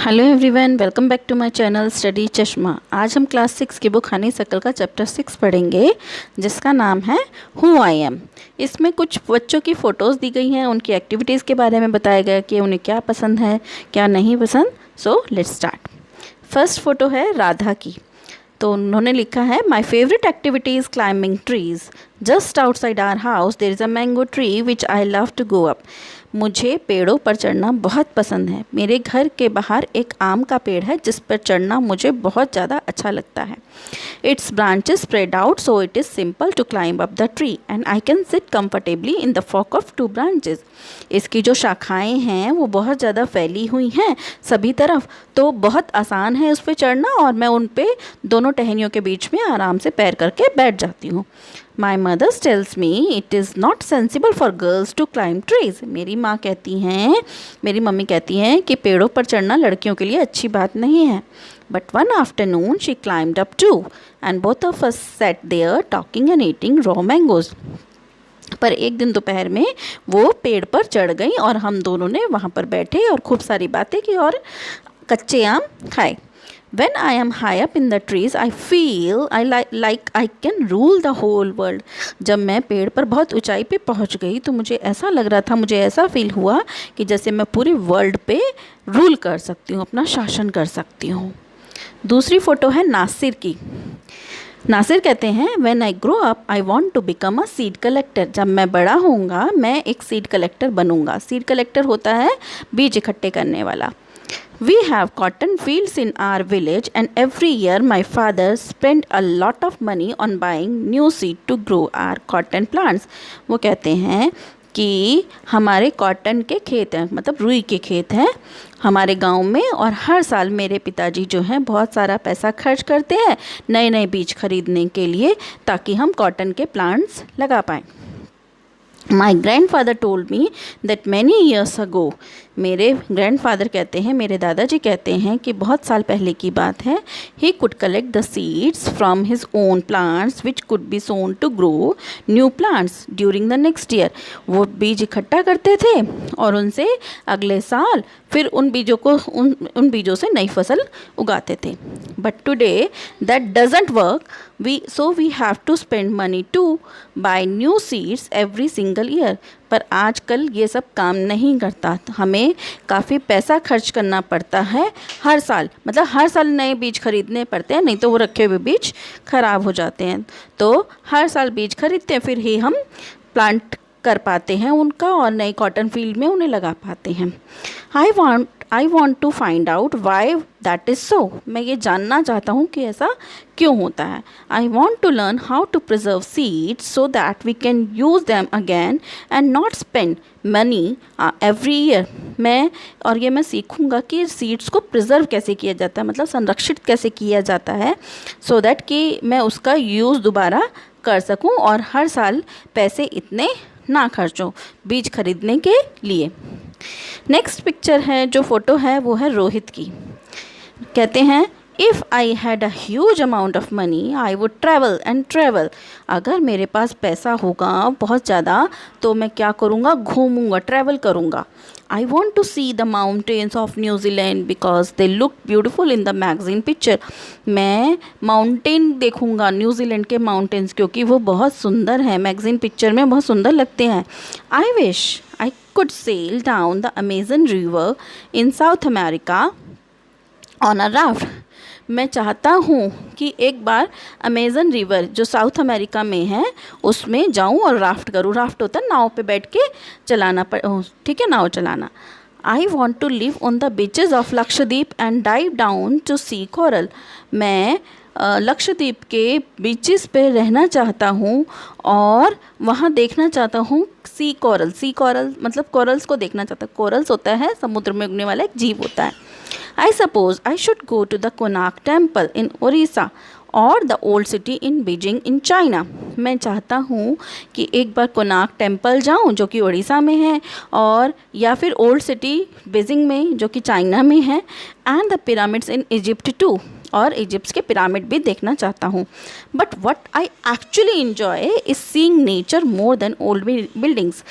Hello everyone, welcome back to my channel study Chashma. आज हम class 6 की बुक हनीसक्ल का चैप्टर 6 पढ़ेंगे, जिसका नाम है हु आई एम। इसमें कुछ बच्चों की फ़ोटोज़ दी गई हैं, उनकी एक्टिविटीज़ के बारे में बताया गया कि उन्हें क्या पसंद है क्या नहीं पसंद। So let's start. First photo है राधा की। तो उन्होंने लिखा है, my favourite activity is climbing trees. Just outside our house there is a mango tree which I love to go up. मुझे पेड़ों पर चढ़ना बहुत पसंद है। मेरे घर के बाहर एक आम का पेड़ है जिस पर चढ़ना मुझे बहुत ज़्यादा अच्छा लगता है। Its branches spread out so it is simple to climb up the tree and I can sit comfortably in the fork of two branches. इसकी जो शाखाएं हैं वो बहुत ज़्यादा फैली हुई हैं सभी तरफ, तो बहुत आसान है उस पर चढ़ना और मैं उन पे दोनों टहनियों के बीच में आराम से पैर करके बैठ जाती हूँ। My mother's tells me it is not sensible for girls to climb trees. मेरी मम्मी कहती हैं कि पेड़ों पर चढ़ना लड़कियों के लिए अच्छी बात नहीं है। But one afternoon she climbed up too and both of us sat there talking and eating raw mangoes. पर एक दिन दोपहर में वो पेड़ पर चढ़ गई और हम दोनों ने वहाँ पर बैठे और खूब सारी बातें की और कच्चे आम खाए। When I am high up in the trees, I feel like I can rule the whole world. जब मैं पेड़ पर बहुत ऊंचाई पे पहुंच गई तो मुझे ऐसा लग रहा था, मुझे ऐसा फील हुआ कि जैसे मैं पूरे वर्ल्ड पे रूल कर सकती हूँ, अपना शासन कर सकती हूँ। दूसरी फ़ोटो है नासिर की। नासिर कहते हैं, When I grow up, I want to become a seed collector. जब मैं बड़ा होऊंगा मैं एक सीड कलेक्टर बनूंगा। सीड कलेक्टर होता है बीज इकट्ठे करने वाला। We have cotton fields in our village and every year my father spent a lot of money on buying new seed to grow our cotton plants. वो कहते हैं कि हमारे कॉटन के खेत हैं, मतलब रुई के खेत हैं हमारे गांव में, और हर साल मेरे पिताजी जो हैं बहुत सारा पैसा खर्च करते हैं नए नए बीज खरीदने के लिए ताकि हम कॉटन के प्लांट्स लगा पाएँ। My grandfather told me that many years ago, मेरे ग्रैंडफादर कहते हैं, मेरे दादाजी कहते हैं कि बहुत साल पहले की बात है, he could collect the seeds from his own plants which could be sown to grow new plants during the next year. वो बीज इकट्ठा करते थे और उनसे अगले साल फिर उन बीजों से नई फसल उगाते थे। But today that doesn't work. We have to spend money to buy new seeds every single year. पर आजकल ये सब काम नहीं करता, हमें काफ़ी पैसा खर्च करना पड़ता है हर साल, मतलब हर साल नए बीज खरीदने पड़ते हैं, नहीं तो वो रखे हुए बीज खराब हो जाते हैं। तो हर साल बीज खरीदते हैं फिर ही हम प्लांट कर पाते हैं उनका और नई कॉटन फील्ड में उन्हें लगा पाते हैं। I want to find out why that is so. मैं ये जानना चाहता हूँ कि ऐसा क्यों होता है। I want to learn how to preserve seeds so that we can use them again and not spend money every year. मैं सीखूँगा कि सीड्स को प्रिजर्व कैसे किया जाता है, मतलब संरक्षित कैसे किया जाता है, सो दैट कि मैं उसका यूज़ दोबारा कर सकूँ और हर साल पैसे इतने ना खर्चो बीज खरीदने के लिए। नेक्स्ट पिक्चर है, जो फ़ोटो है वो है रोहित की। कहते हैं, if I had a huge amount of money I would travel and travel. अगर मेरे पास पैसा होगा बहुत ज़्यादा तो मैं क्या करूँगा, घूमूंगा, ट्रैवल करूँगा। I want to see the mountains of New Zealand because they look beautiful in the magazine picture. मैं माउंटेन देखूँगा, न्यूजीलैंड के माउंटेन्स, क्योंकि वो बहुत सुंदर हैं, मैगजीन पिक्चर में बहुत सुंदर लगते हैं। I wish I could sail down the Amazon River in South America on a raft. मैं चाहता हूँ कि एक बार अमेज़न रिवर जो साउथ अमेरिका में है उसमें जाऊँ और राफ्ट करूँ। राफ्ट होता है नाव पे बैठ के चलाना, ठीक है, नाव चलाना। I want to live on the beaches of Lakshadweep and dive down to see coral. मैं लक्षद्वीप के बीचेस पे रहना चाहता हूँ और वहाँ देखना चाहता हूँ सी कोरल मतलब कोरल्स को देखना चाहता हूँ। कोरल्स होता है समुद्र में उगने वाला एक जीव होता है। I suppose I should go to the Konark temple in Orissa और the old city in Beijing in China. मैं चाहता हूँ कि एक बार कोणार्क टेम्पल जाऊँ जो कि उड़ीसा में है, और या फिर ओल्ड सिटी बीजिंग में जो कि चाइना में है, and the pyramids in Egypt too, और इजिप्ट के पिरामिड भी देखना चाहता हूँ। But what I actually enjoy is seeing nature more than old buildings.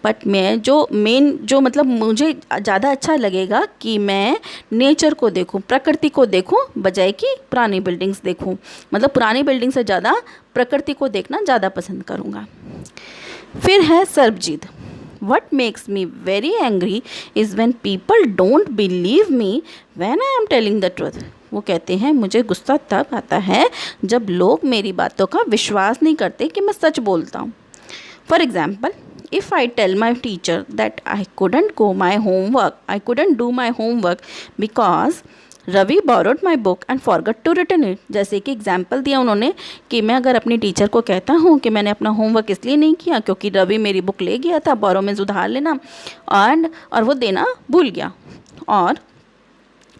But मैं जो मतलब मुझे ज़्यादा अच्छा लगेगा कि मैं नेचर को देखूं, प्रकृति को देखूं, बजाय कि पुरानी बिल्डिंग्स देखूं। मतलब पुरानी बिल्डिंग से ज़्यादा प्रकृति को देखना ज़्यादा पसंद करूँगा। फिर है Sarabjit. What makes me very angry is when people don't believe me when I am telling the truth. वो कहते हैं मुझे गुस्सा तब आता है जब लोग मेरी बातों का विश्वास नहीं करते कि मैं सच बोलता हूँ। For example, if I tell my teacher that I couldn't do my homework because Ravi borrowed my book and forgot to return it। जैसे कि एग्जाम्पल दिया उन्होंने कि मैं अगर अपनी टीचर को कहता हूँ कि मैंने अपना होमवर्क इसलिए नहीं किया क्योंकि रवि मेरी बुक ले गया था, बोरो में उधार लेना, और वो देना भूल गया। और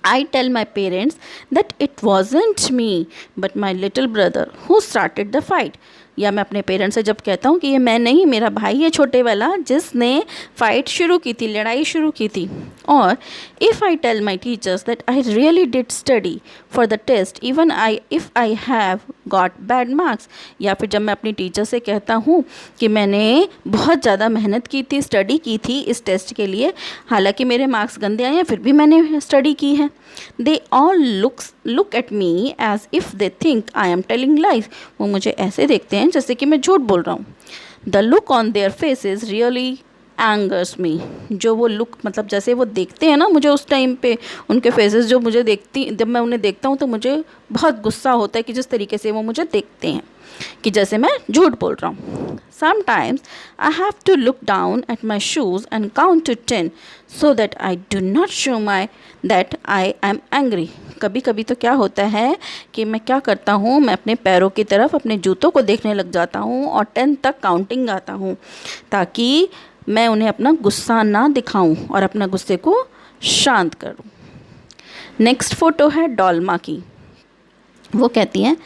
I tell my parents that it wasn't me but my little brother who started the fight। या मैं अपने पेरेंट्स से जब कहता हूँ कि ये मैं नहीं, मेरा भाई है छोटे वाला जिसने फाइट शुरू की थी, लड़ाई शुरू की थी। और if I tell my teachers that I really did study for the test even if I have got bad marks. या फिर जब मैं अपनी टीचर से कहता हूँ कि मैंने बहुत ज़्यादा मेहनत की थी, स्टडी की थी इस टेस्ट के लिए, हालांकि मेरे मार्क्स गंदे आए हैं फिर भी मैंने स्टडी की है। They all look at me as if they think I am telling lies. वो मुझे ऐसे देखते हैं जैसे कि मैं झूठ बोल रहा हूँ। The look on their faces really angers me. जो वो लुक मतलब जैसे वो देखते हैं ना मुझे उस टाइम पे, उनके फेसेस जो मुझे जब मैं उन्हें देखता हूँ तो मुझे बहुत गुस्सा होता है कि जिस तरीके से वो मुझे देखते हैं कि जैसे मैं झूठ बोल रहा हूँ। Sometimes I have to look down at my shoes and count to 10 so that I do not show that I am angry। कभी कभी तो क्या होता है कि मैं क्या करता हूँ, मैं अपने पैरों की तरफ, अपने जूतों को देखने लग जाता हूँ और 10 तक काउंटिंग गाता हूँ ताकि मैं उन्हें अपना गुस्सा ना दिखाऊं और अपना गुस्से को शांत करूं। नेक्स्ट फ़ोटो है डॉल्मा की। वो कहती हैं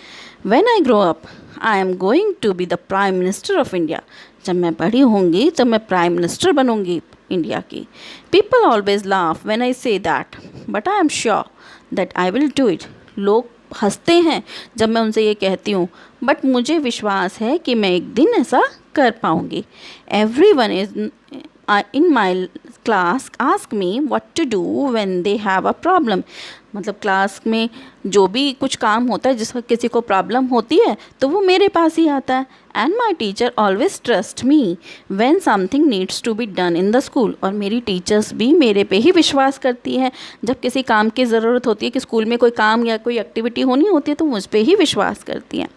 When I grow up, I am going to be the Prime Minister of India। जब मैं बड़ी होंगी तब मैं प्राइम मिनिस्टर बनूंगी इंडिया की। People always laugh when I say that, but I am sure that I will do it। लोग हंसते हैं जब मैं उनसे ये कहती हूँ, बट मुझे विश्वास है कि मैं एक दिन ऐसा कर पाऊँगी। Everyone is in my class ask me what to do when they have a problem। मतलब क्लास में जो भी कुछ काम होता है, जिसका किसी को प्रॉब्लम होती है तो वो मेरे पास ही आता है। And my teacher always trust me when something needs to be done in the school. और मेरी टीचर्स भी मेरे पे ही विश्वास करती हैं। जब किसी काम की ज़रूरत होती है कि स्कूल में कोई काम या कोई एक्टिविटी होनी होती है तो मुझ पे ही विश्वास करती हैं।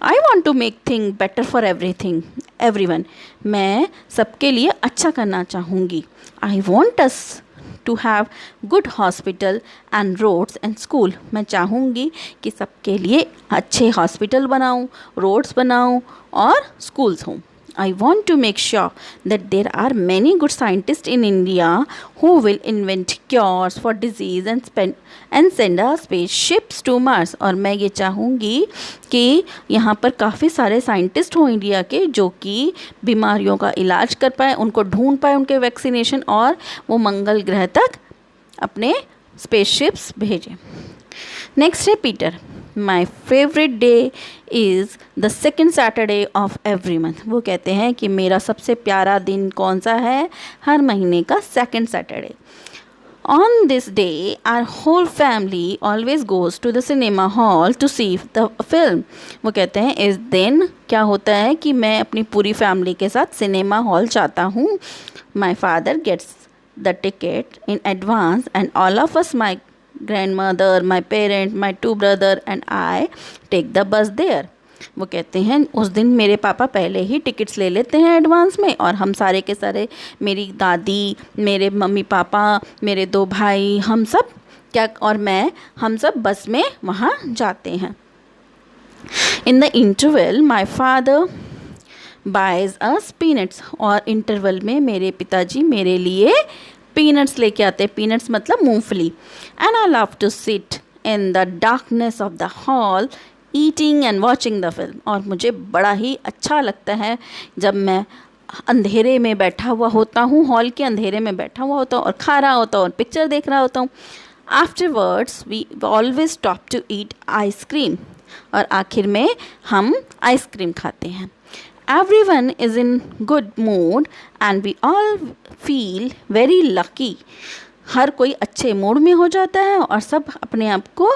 I want to make thing better for everyone. मैं सबके लिए अच्छा करना चाहूँगी। I want us to have good hospital and roads and school. मैं चाहूँगी कि सबके लिए अच्छे हॉस्पिटल बनाऊँ, रोड्स बनाऊँ और स्कूल्स हों। I want to make sure that there are many good scientists in India who will invent cures for disease and send our spaceships to Mars। और मैं ये चाहूँगी कि यहाँ पर काफ़ी सारे साइंटिस्ट हों इंडिया के जो कि बीमारियों का इलाज कर पाए, उनको ढूंढ पाए, उनके वैक्सीनेशन, और वो मंगल ग्रह तक अपने स्पेसशिप्स भेजें। नेक्स्ट है Peter. My favourite day is the second Saturday of every month. वो कहते हैं कि मेरा सबसे प्यारा दिन कौन सा है? हर महीने का second Saturday. On this day our whole family always goes to the cinema hall to see the film. वो कहते हैं इस दिन क्या होता है कि मैं अपनी पूरी फैमिली के साथ सिनेमा हॉल जाता हूँ। My father gets the ticket in advance and all of us, my grandmother, my parent, my two brother and I take the bus there। वो कहते हैं उस दिन मेरे पापा पहले ही टिकट्स ले लेते हैं एडवांस में, और हम सारे के सारे, मेरी दादी, मेरे मम्मी पापा, मेरे दो भाई, हम सब और मैं, हम सब बस में वहाँ जाते हैं। In the interval my father buys us peanuts. और इंटरवल में मेरे पिताजी मेरे लिए पीनट्स लेके आते हैं। पीनट्स मतलब मूंगफली। And I love to sit in the darkness of the hall eating and watching the film. और मुझे बड़ा ही अच्छा लगता है जब मैं अंधेरे में बैठा हुआ होता हूँ, हॉल के अंधेरे में बैठा हुआ होता हूँ और खा रहा होता हूँ और पिक्चर देख रहा होता हूँ। Afterwards we always stop to eat ice cream. और आखिर में हम आइसक्रीम खाते हैं। Everyone is in good mood and we all feel very lucky. हर कोई अच्छे मूड में हो जाता है और सब अपने आप को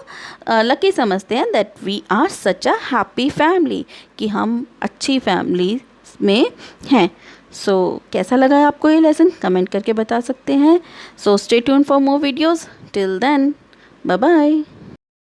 लकी समझते हैं that we are such a happy family, कि हम अच्छी फैमिली में हैं. सो कैसा लगा आपको ये लेसन कमेंट करके बता सकते हैं. So stay tune for more videos. Till then bye bye.